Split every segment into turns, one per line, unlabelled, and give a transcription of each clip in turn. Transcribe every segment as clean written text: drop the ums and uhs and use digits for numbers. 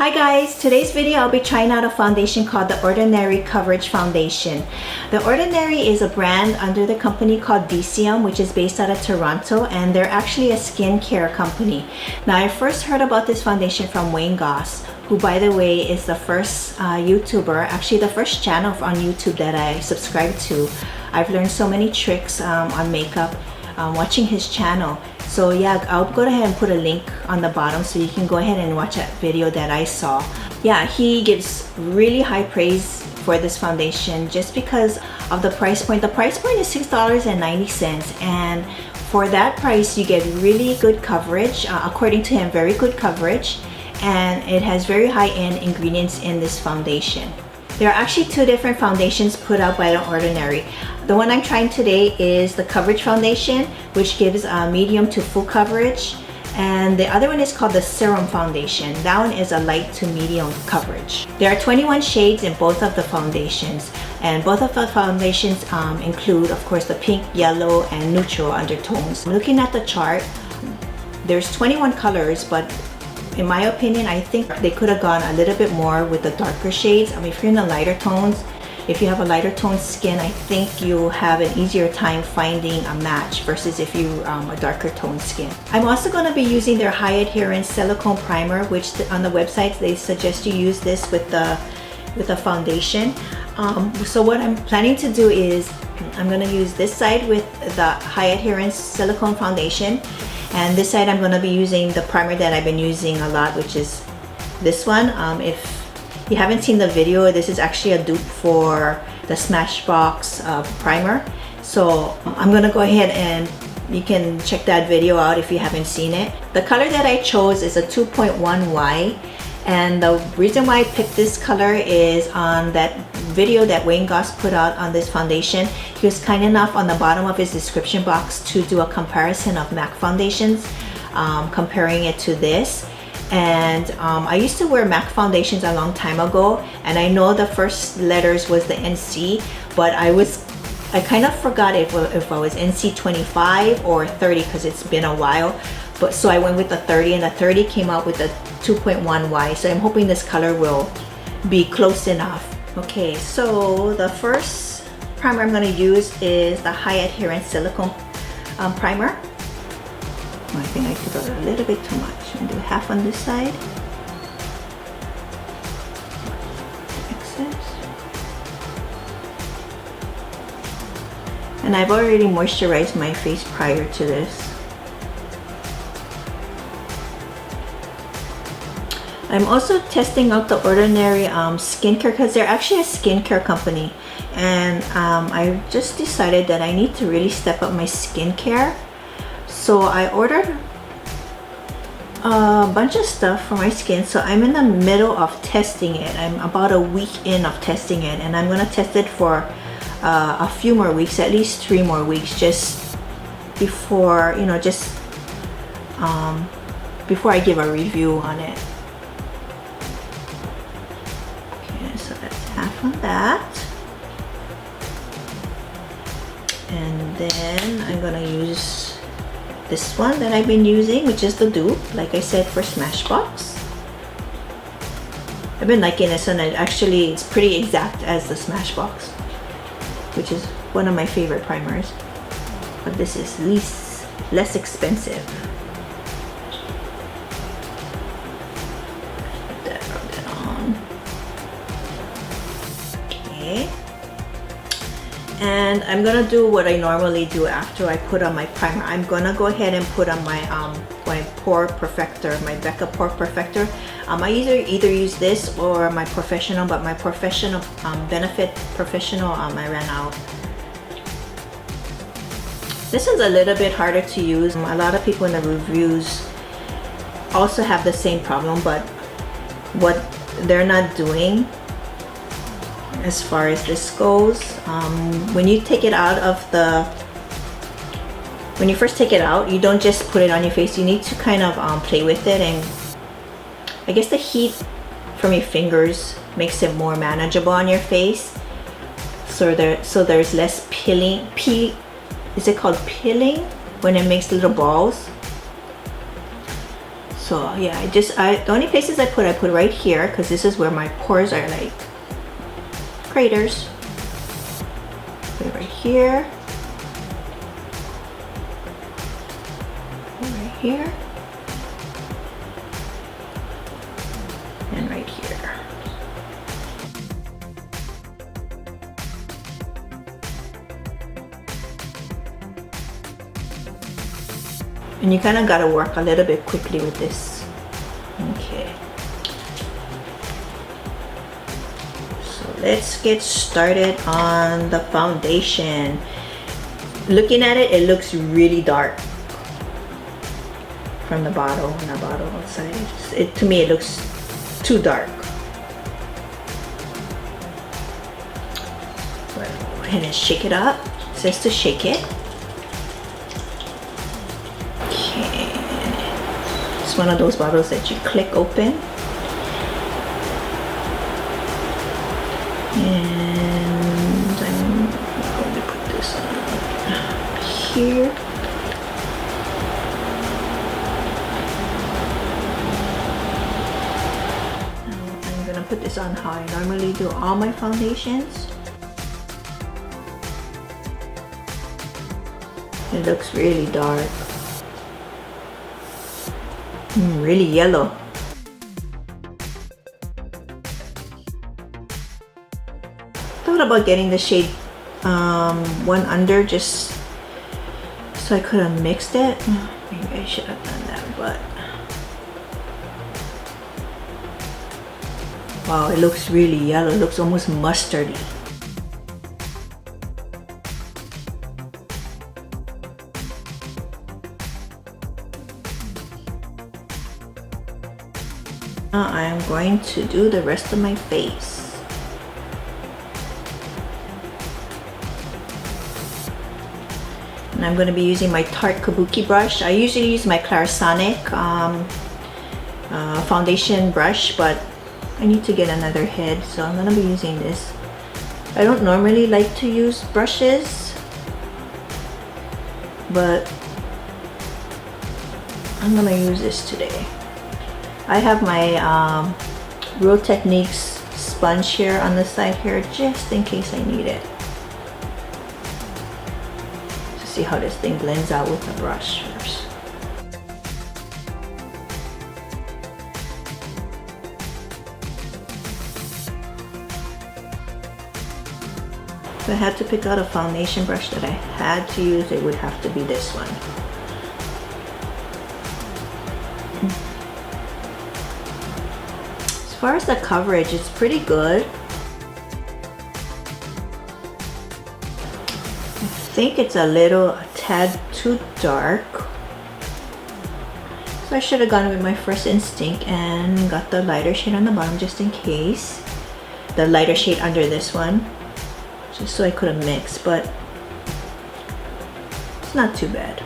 Hi guys, today's video I'll be trying out a foundation called the Ordinary Coverage Foundation. The Ordinary is a brand under the company called DCM, which is based out of Toronto, and they're actually a skincare company. Now I first heard about this foundation from Wayne Goss, who by the way is the first YouTuber, actually the first channel on YouTube that I subscribe to. I've learned so many tricks on makeup watching his channel. So yeah, I'll go ahead and put a link on the bottom so you can go ahead and watch that video that I saw. Yeah, he gives really high praise for this foundation just because of the price point. The price point is $6.90, and for that price you get really good coverage, according to him, very good coverage, and it has very high-end ingredients in this foundation. There are actually two different foundations put out by The Ordinary. The one I'm trying today is the Coverage Foundation, which gives medium to full coverage. And the other one is called the Serum Foundation. That one is a light to medium coverage. There are 21 shades in both of the foundations. And both of the foundations include, of course, the pink, yellow, and neutral undertones. Looking at the chart, there's 21 colors, but in my opinion, I think they could have gone a little bit more with the darker shades. I mean, if you're in the lighter tones, if you have a lighter tone skin, I think you'll have an easier time finding a match versus if you a darker tone skin. I'm also going to be using their high adherence silicone primer, which on the website they suggest you use this with the foundation. So what I'm planning to do is I'm going to use this side with the high adherence silicone foundation, and this side I'm going to be using the primer that I've been using a lot, which is this one. If you haven't seen the video, this is actually a dupe for the Smashbox primer. So I'm going to go ahead and you can check that video out if you haven't seen it. The color that I chose is a 2.1Y, and the reason why I picked this color is on that video that Wayne Goss put out on this foundation. He was kind enough on the bottom of his description box to do a comparison of MAC foundations, comparing it to this. And I used to wear MAC foundations a long time ago, and I know the first letters was the NC, but I kind of forgot if I was NC 25 or 30 because it's been a while. But so I went with the 30, and the 30 came out with the 2.1Y. So I'm hoping this color will be close enough. Okay, so the first primer I'm going to use is the high adherence silicone primer. I think I took a little bit too much. I'm going to do half on this side. Excess. And I've already moisturized my face prior to this. I'm also testing out the Ordinary skincare because they're actually a skincare company, and I just decided that I need to really step up my skincare. So I ordered a bunch of stuff for my skin. So I'm in the middle of testing it. I'm about a week in of testing it, and I'm gonna test it for a few more weeks, at least 3 more weeks, just before before I give a review on it. Okay, so that's half on that, and then I'm gonna use this one that I've been using, which is the dupe, like I said, for Smashbox. I've been liking this one, and actually it's pretty exact as the Smashbox, which is one of my favorite primers. But this is less expensive. Rub that on. Okay. And I'm gonna do what I normally do after I put on my primer. I'm gonna go ahead and put on my my pore perfector, my Becca pore perfector. I either use this or my professional, but my professional Benefit Professional, I ran out. This one's a little bit harder to use. A lot of people in the reviews also have the same problem, but what they're not doing as far as this goes, when you take it out of when you first take it out, you don't just put it on your face. You need to kind of play with it, and I guess the heat from your fingers makes it more manageable on your face. So there's less peeling. Is it called peeling when it makes little balls? So yeah, the only places I put right here, because this is where my pores are like craters. Put it right here. Right here. And right here. And you kind of got to work a little bit quickly with this. Okay. So let's get started on the foundation. Looking at it, it looks really dark from the bottle and the bottle outside. To me, it looks too dark. But go ahead and shake it up. It says to shake it. It's one of those bottles that you click open. And I'm going to put this on here. Now I'm going to put this on how I normally do all my foundations. It looks really dark. Really yellow. Thought about getting the shade one under just so I could have mixed it. Maybe I should have done that, but wow, it looks really yellow. It looks almost mustardy. Now I'm going to do the rest of my face. And I'm going to be using my Tarte Kabuki brush. I usually use my Clarisonic foundation brush, but I need to get another head, so I'm going to be using this. I don't normally like to use brushes, but I'm going to use this today. I have my Real Techniques sponge here on the side here just in case I need it. To see how this thing blends out with the brush first. If I had to pick out a foundation brush that I had to use, it would have to be this one. As far as the coverage, it's pretty good. I think it's a tad too dark. So I should have gone with my first instinct and got the lighter shade on the bottom just in case. The lighter shade under this one. Just so I could have mixed, but it's not too bad.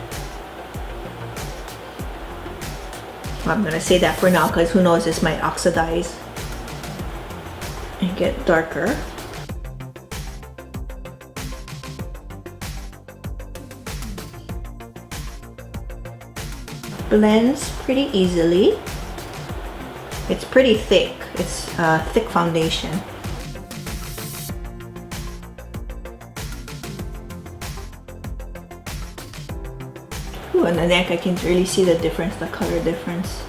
I'm gonna say that for now because who knows, this might oxidize and get darker. Blends pretty easily. It's pretty thick. It's a thick foundation. Ooh, on the neck I can really see the difference, the color difference.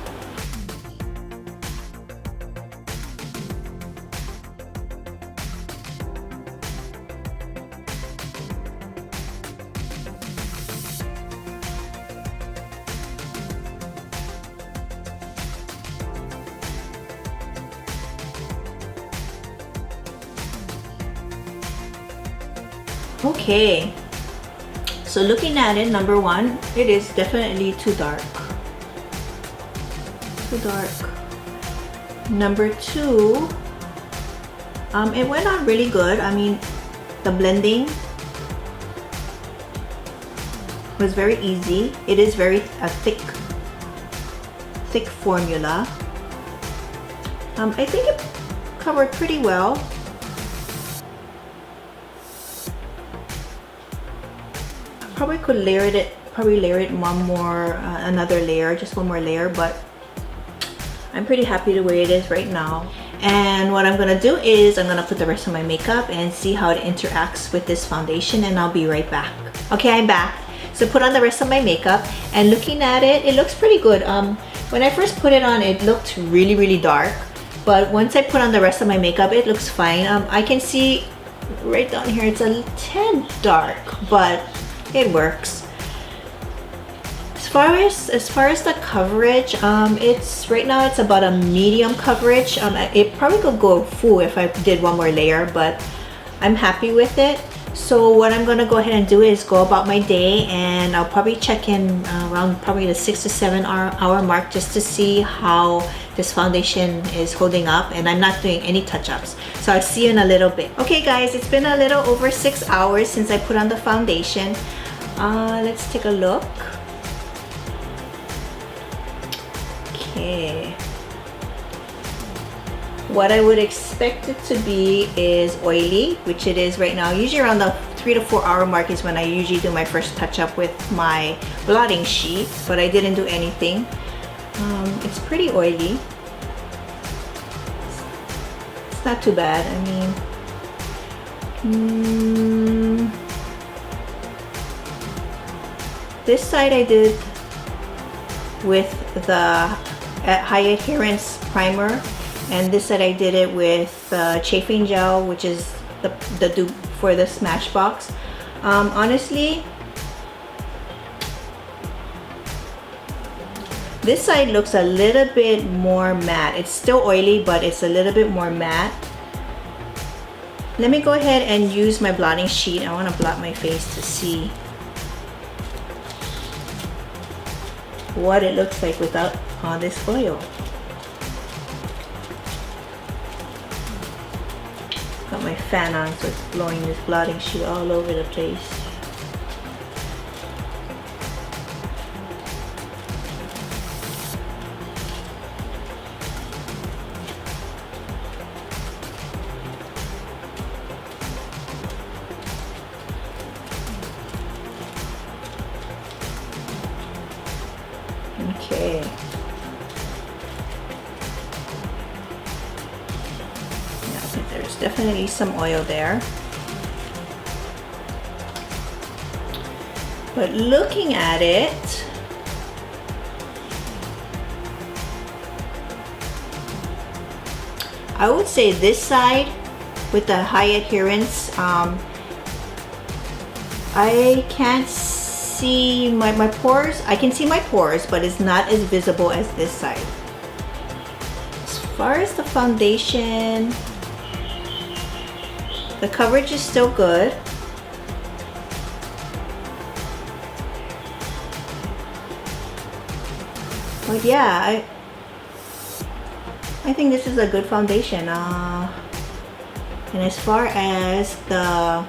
Okay, so looking at it, number one, it is definitely too dark. Too dark. Number two, it went on really good. I mean, the blending was very easy. It is very thick formula. I think it covered pretty well. Probably could layer it one more, another layer, just one more layer, but I'm pretty happy the way it is right now. And what I'm gonna do is I'm gonna put the rest of my makeup and see how it interacts with this foundation, and I'll be right back. Okay, I'm back. So put on the rest of my makeup, and looking at it, it looks pretty good. When I first put it on, it looked really dark, but once I put on the rest of my makeup, it looks fine. I can see right down here it's a tad dark, but it works. As far as the coverage, it's right now it's about a medium coverage. It probably could go full if I did one more layer, but I'm happy with it. So what I'm gonna go ahead and do is go about my day, and I'll probably check in around probably the 6 to 7 hour mark just to see how this foundation is holding up, and I'm not doing any touch-ups. So I'll see you in a little bit. Okay guys, it's been a little over 6 hours since I put on the foundation. Let's take a look. Okay. What I would expect it to be is oily, which it is right now. Usually around the 3 to 4 hour mark is when I usually do my first touch up with my blotting sheet, but I didn't do anything. It's pretty oily. It's not too bad. I mean, this side I did with the high adherence primer, and this side I did it with chafing gel, which is the dupe for the Smashbox. Honestly, this side looks a little bit more matte. It's still oily, but it's a little bit more matte. Let me go ahead and use my blotting sheet. I want to blot my face to see what it looks like without all this oil. Got my fan on, so it's blowing this blotting sheet all over the place. Okay. Yeah, there's definitely some oil there. But looking at it, I would say this side with the high adherence, I can't see my pores. I can see my pores, but it's not as visible as this side. As far as the foundation, the coverage is still good. But yeah, I think this is a good foundation. And as far as the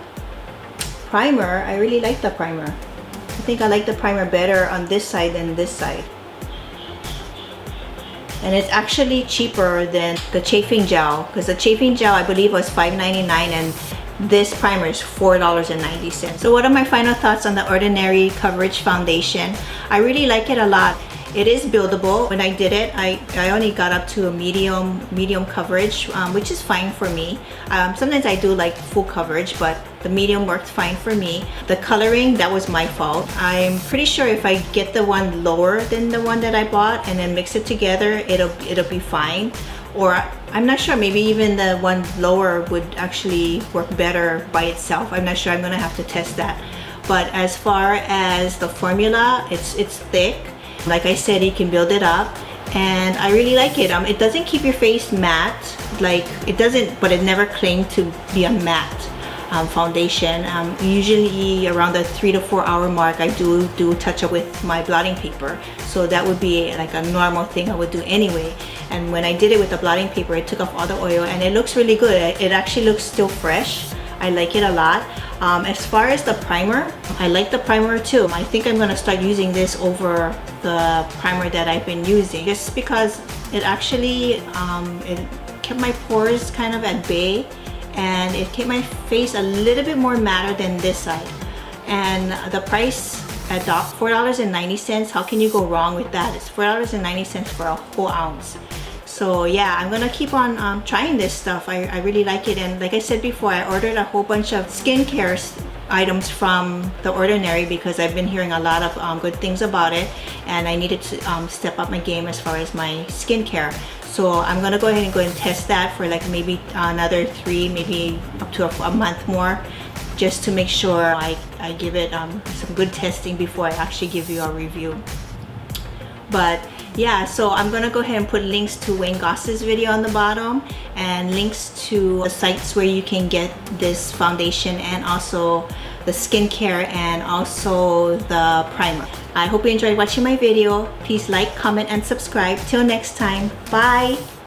primer, I really like the primer. I think I like the primer better on this side than this side. And it's actually cheaper than the chafing gel, because the chafing gel I believe was $5.99 and this primer is $4.90. So what are my final thoughts on the Ordinary Coverage Foundation? I really like it a lot. It is buildable. When I did it, I only got up to a medium coverage, which is fine for me. Sometimes I do like full coverage, but the medium worked fine for me. The coloring, that was my fault. I'm pretty sure if I get the one lower than the one that I bought and then mix it together, it'll be fine. Or I'm not sure, maybe even the one lower would actually work better by itself. I'm not sure. I'm gonna have to test that. But as far as the formula, it's thick. Like I said, you can build it up, and I really like it. It doesn't keep your face matte, like it doesn't, but it never claimed to be a matte foundation. Usually around the 3 to 4 hour mark, I do touch up with my blotting paper, so that would be like a normal thing I would do anyway. And when I did it with the blotting paper, it took off all the oil, and it looks really good. It actually looks still fresh. I like it a lot. As far as the primer, I like the primer too. I think I'm gonna start using this over the primer that I've been using, just because it actually it kept my pores kind of at bay, and it kept my face a little bit more matter than this side. And the price at $4.90, how can you go wrong with that? It's $4.90 for a whole ounce. So yeah, I'm gonna keep on trying this stuff. I really like it, and like I said before, I ordered a whole bunch of skincare items from The Ordinary because I've been hearing a lot of good things about it, and I needed to step up my game as far as my skincare. So I'm gonna go ahead and test that for like maybe another 3, maybe up to a month more, just to make sure I give it some good testing before I actually give you a review. But yeah, so I'm gonna go ahead and put links to Wayne Goss's video on the bottom, and links to the sites where you can get this foundation, and also the skincare, and also the primer. I hope you enjoyed watching my video. Please like, comment, and subscribe. Till next time, bye.